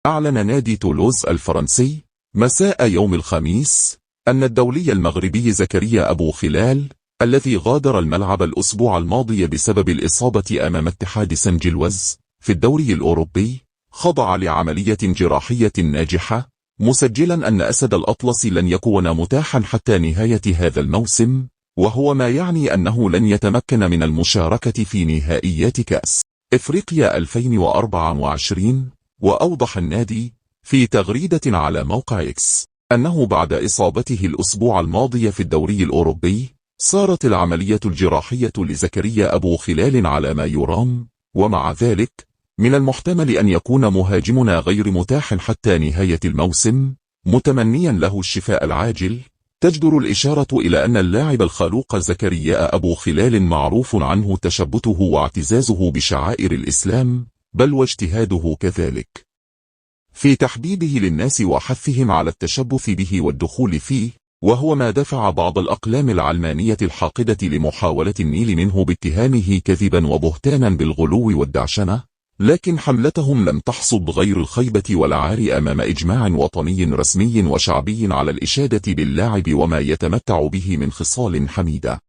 أعلن نادي تولوز الفرنسي مساء يوم الخميس أن الدولي المغربي زكريا أبو خلال الذي غادر الملعب الأسبوع الماضي بسبب الإصابة أمام اتحاد سان جيلوز في الدوري الأوروبي خضع لعملية جراحية ناجحة، مسجلا أن أسد الأطلس لن يكون متاحا حتى نهاية هذا الموسم، وهو ما يعني أنه لن يتمكن من المشاركة في نهائيات كأس إفريقيا 2024. وأوضح النادي في تغريدة على موقع إكس أنه بعد إصابته الأسبوع الماضي في الدوري الأوروبي صارت العملية الجراحية لزكريا أبو خلال على ما يرام، ومع ذلك من المحتمل أن يكون مهاجمنا غير متاح حتى نهاية الموسم، متمنيا له الشفاء العاجل. تجدر الإشارة إلى أن اللاعب الخلوق زكريا أبو خلال معروف عنه تشبته واعتزازه بشعائر الإسلام، بل واجتهاده كذلك في تحبيبه للناس وحثهم على التشبث به والدخول فيه، وهو ما دفع بعض الأقلام العلمانية الحاقدة لمحاولة النيل منه باتهامه كذبا وبهتانا بالغلو والدعشنة، لكن حملتهم لم تحصد غير الخيبة والعار أمام إجماع وطني رسمي وشعبي على الإشادة باللاعب وما يتمتع به من خصال حميدة.